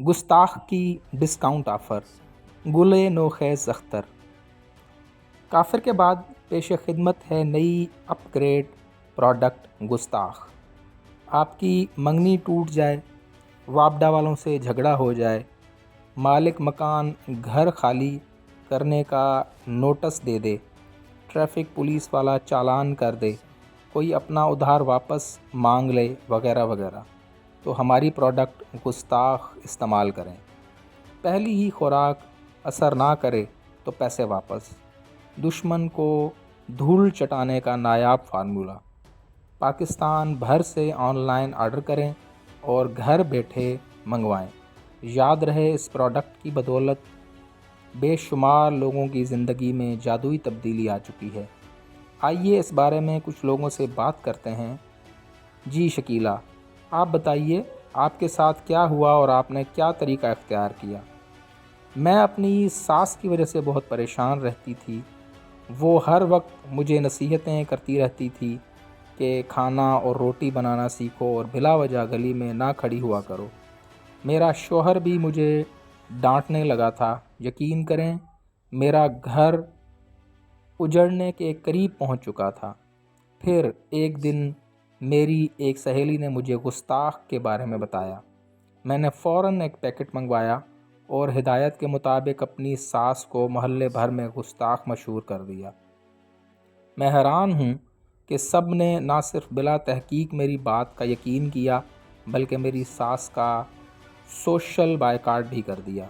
گستاخ کی discount offer, گل نو خیز اختر۔ کافر کے بعد پیش خدمت ہے نئی اپ گریڈ پروڈکٹ گستاخ۔ آپ کی منگنی ٹوٹ جائے، وابڈا والوں سے جھگڑا ہو جائے، مالک مکان گھر خالی کرنے کا نوٹس دے دے، ٹریفک پولیس والا چالان کر دے، کوئی اپنا ادھار واپس مانگ لے وغیرہ وغیرہ، تو ہماری پروڈکٹ گستاخ استعمال کریں۔ پہلی ہی خوراک اثر نہ کرے تو پیسے واپس۔ دشمن کو دھول چٹانے کا نایاب فارمولہ۔ پاکستان بھر سے آن لائن آرڈر کریں اور گھر بیٹھے منگوائیں۔ یاد رہے، اس پروڈکٹ کی بدولت بے شمار لوگوں کی زندگی میں جادوئی تبدیلی آ چکی ہے۔ آئیے اس بارے میں کچھ لوگوں سے بات کرتے ہیں۔ جی شکیلا، آپ بتائیے آپ کے ساتھ کیا ہوا اور آپ نے کیا طریقہ اختیار کیا؟ میں اپنی ساس کی وجہ سے بہت پریشان رہتی تھی۔ وہ ہر وقت مجھے نصیحتیں کرتی رہتی تھی کہ کھانا اور روٹی بنانا سیکھو اور بلا وجہ گلی میں نہ کھڑی ہوا کرو۔ میرا شوہر بھی مجھے ڈانٹنے لگا تھا۔ یقین کریں، میرا گھر اجڑنے کے قریب پہنچ چکا تھا۔ پھر ایک دن میری ایک سہیلی نے مجھے گستاخ کے بارے میں بتایا۔ میں نے فوراً ایک پیکٹ منگوایا اور ہدایت کے مطابق اپنی ساس کو محلے بھر میں گستاخ مشہور کر دیا۔ میں حیران ہوں کہ سب نے نہ صرف بلا تحقیق میری بات کا یقین کیا بلکہ میری ساس کا سوشل بائیکاٹ بھی کر دیا۔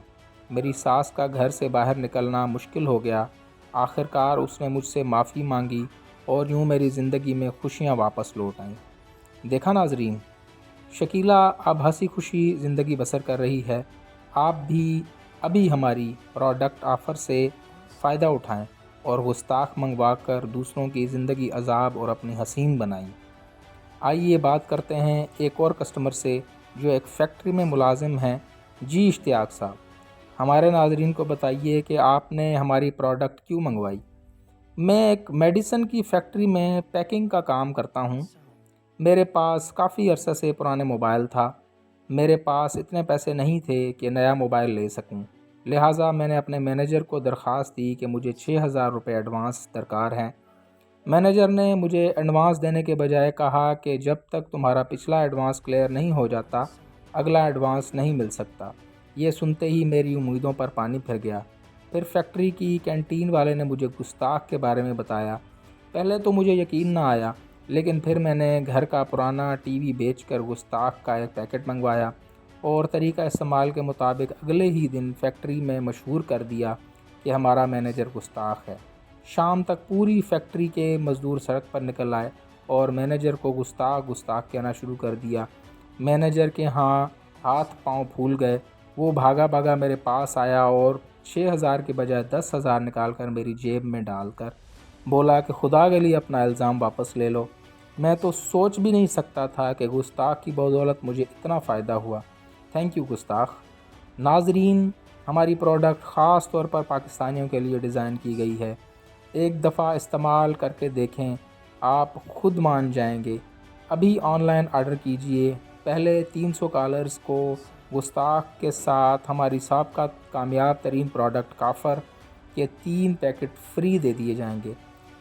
میری ساس کا گھر سے باہر نکلنا مشکل ہو گیا۔ آخرکار اس نے مجھ سے معافی مانگی اور یوں میری زندگی میں خوشیاں واپس لوٹ آئیں۔ دیکھا ناظرین، شکیلا اب ہنسی خوشی زندگی بسر کر رہی ہے۔ آپ بھی ابھی ہماری پروڈکٹ آفر سے فائدہ اٹھائیں اور گستاخ منگوا کر دوسروں کی زندگی عذاب اور اپنی حسین بنائیں۔ آئیے بات کرتے ہیں ایک اور کسٹمر سے جو ایک فیکٹری میں ملازم ہیں۔ جی اشتیاق صاحب، ہمارے ناظرین کو بتائیے کہ آپ نے ہماری پروڈکٹ کیوں منگوائی؟ میں ایک میڈیسن کی فیکٹری میں پیکنگ کا کام کرتا ہوں۔ میرے پاس کافی عرصے سے پرانے موبائل تھا۔ میرے پاس اتنے پیسے نہیں تھے کہ نیا موبائل لے سکوں، لہٰذا میں نے اپنے مینیجر کو درخواست دی کہ مجھے 6,000 روپے ایڈوانس درکار ہیں۔ مینیجر نے مجھے ایڈوانس دینے کے بجائے کہا کہ جب تک تمہارا پچھلا ایڈوانس کلیئر نہیں ہو جاتا اگلا ایڈوانس نہیں مل سکتا۔ یہ سنتے ہی میری امیدوں پر پانی پھر گیا۔ پھر فیکٹری کی کینٹین والے نے مجھے گستاخ کے بارے میں بتایا۔ پہلے تو مجھے یقین نہ آیا، لیکن پھر میں نے گھر کا پرانا ٹی وی بیچ کر گستاخ کا ایک پیکٹ منگوایا اور طریقہ استعمال کے مطابق اگلے ہی دن فیکٹری میں مشہور کر دیا کہ ہمارا مینیجر گستاخ ہے۔ شام تک پوری فیکٹری کے مزدور سڑک پر نکل آئے اور مینیجر کو گستاخ گستاخ کہنا شروع کر دیا۔ مینیجر کے ہاتھ پاؤں پھول گئے۔ وہ بھاگا بھاگا میرے پاس آیا اور 6,000 کے بجائے 10,000 نکال کر میری جیب میں ڈال کر بولا کہ خدا کے لیے اپنا الزام واپس لے لو۔ میں تو سوچ بھی نہیں سکتا تھا کہ گستاخ کی بدولت مجھے اتنا فائدہ ہوا۔ تھینک یو گستاخ۔ ناظرین، ہماری پروڈکٹ خاص طور پر پاکستانیوں کے لیے ڈیزائن کی گئی ہے۔ ایک دفعہ استعمال کر کے دیکھیں، آپ خود مان جائیں گے۔ ابھی آن لائن آرڈر کیجئے۔ پہلے 300 کالرز کو گستاخ کے ساتھ ہماری سابقہ کامیاب ترین پروڈکٹ کافر کے 3 پیکٹ فری دے دیے جائیں گے۔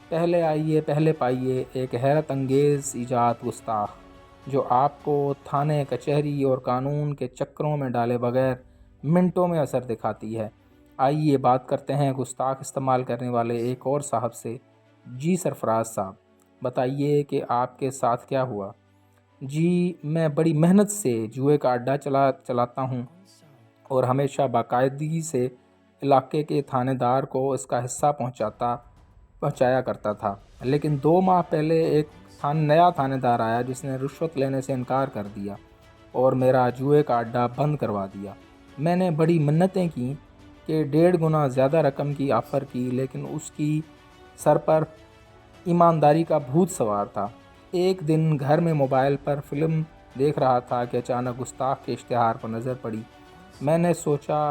پہلے آئیے پہلے پائیے ایک حیرت انگیز ایجاد گستاخ جو آپ کو تھانے کچہری اور قانون کے چکروں میں ڈالے بغیر منٹوں میں اثر دکھاتی ہے۔ آئیے بات کرتے ہیں گستاخ استعمال کرنے والے ایک اور صاحب سے۔ جی سرفراز صاحب، بتائیے کہ آپ کے ساتھ کیا ہوا؟ جی، میں بڑی محنت سے جوئے کا اڈہ چلاتا ہوں اور ہمیشہ باقاعدگی سے علاقے کے تھانے دار کو اس کا حصہ پہنچایا کرتا تھا، لیکن 2 ماہ پہلے ایک نیا تھانے دار آیا جس نے رشوت لینے سے انکار کر دیا اور میرا جوئے کا اڈہ بند کروا دیا۔ میں نے بڑی منتیں کیں کہ 1.5 گنا زیادہ رقم کی آفر کی، لیکن اس کی سر پر ایمانداری کا بھوت سوار تھا۔ ایک دن گھر میں موبائل پر فلم دیکھ رہا تھا کہ اچانک گستاخ کے اشتہار پر نظر پڑی۔ میں نے سوچا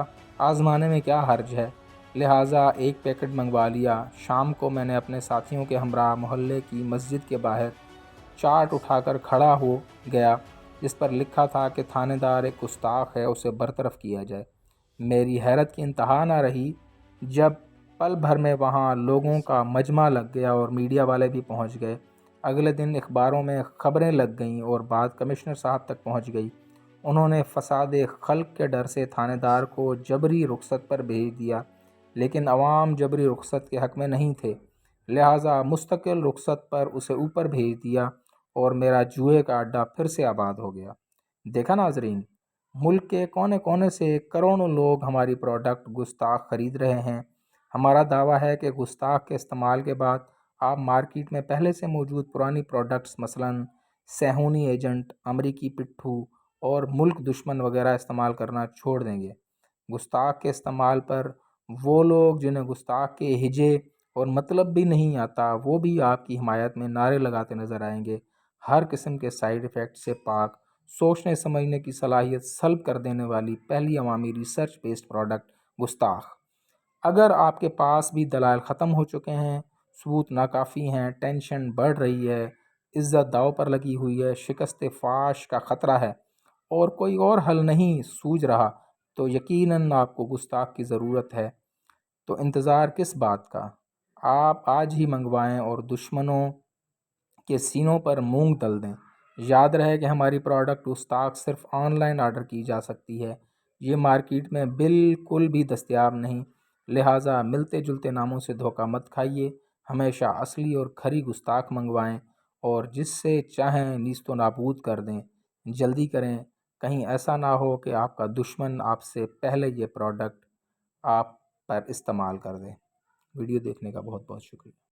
آزمانے میں کیا حرج ہے، لہٰذا ایک پیکٹ منگوا لیا۔ شام کو میں نے اپنے ساتھیوں کے ہمراہ محلے کی مسجد کے باہر چارٹ اٹھا کر کھڑا ہو گیا جس پر لکھا تھا کہ تھانے دار ایک گستاخ ہے، اسے برطرف کیا جائے۔ میری حیرت کی انتہا نہ رہی جب پل بھر میں وہاں لوگوں کا مجمع لگ گیا اور میڈیا والے بھی پہنچ گئے۔ اگلے دن اخباروں میں خبریں لگ گئیں اور بات کمشنر صاحب تک پہنچ گئی۔ انہوں نے فساد خلق کے ڈر سے تھانے دار کو جبری رخصت پر بھیج دیا، لیکن عوام جبری رخصت کے حق میں نہیں تھے، لہٰذا مستقل رخصت پر اسے اوپر بھیج دیا اور میرا جوئے کا اڈا پھر سے آباد ہو گیا۔ دیکھا ناظرین، ملک کے کونے کونے سے کروڑوں لوگ ہماری پروڈکٹ گستاخ خرید رہے ہیں۔ ہمارا دعویٰ ہے کہ گستاخ کے استعمال کے بعد آپ مارکیٹ میں پہلے سے موجود پرانی پروڈکٹس مثلاً صہیونی ایجنٹ، امریکی پٹھو اور ملک دشمن وغیرہ استعمال کرنا چھوڑ دیں گے۔ گستاخ کے استعمال پر وہ لوگ جنہیں گستاخ کے ہجے اور مطلب بھی نہیں آتا، وہ بھی آپ کی حمایت میں نعرے لگاتے نظر آئیں گے۔ ہر قسم کے سائیڈ ایفیکٹ سے پاک، سوچنے سمجھنے کی صلاحیت سلب کر دینے والی پہلی عوامی ریسرچ بیسڈ پروڈکٹ گستاخ۔ اگر آپ کے پاس بھی دلائل ختم ہو چکے ہیں، ثبوت ناکافی ہیں، ٹینشن بڑھ رہی ہے، عزت داؤ پر لگی ہوئی ہے، شکست فاش کا خطرہ ہے اور کوئی اور حل نہیں سوجھ رہا، تو یقیناً آپ کو گستاخ کی ضرورت ہے۔ تو انتظار کس بات کا؟ آپ آج ہی منگوائیں اور دشمنوں کے سینوں پر مونگ دل دیں۔ یاد رہے کہ ہماری پروڈکٹ گستاخ صرف آن لائن آرڈر کی جا سکتی ہے، یہ مارکیٹ میں بالکل بھی دستیاب نہیں، لہٰذا ملتے جلتے ناموں سے دھوکہ مت کھائیے، ہمیشہ اصلی اور کھری گستاخ منگوائیں اور جس سے چاہیں نیست و نابود کر دیں۔ جلدی کریں، کہیں ایسا نہ ہو کہ آپ کا دشمن آپ سے پہلے یہ پروڈکٹ آپ پر استعمال کر دیں۔ ویڈیو دیکھنے کا بہت بہت شکریہ۔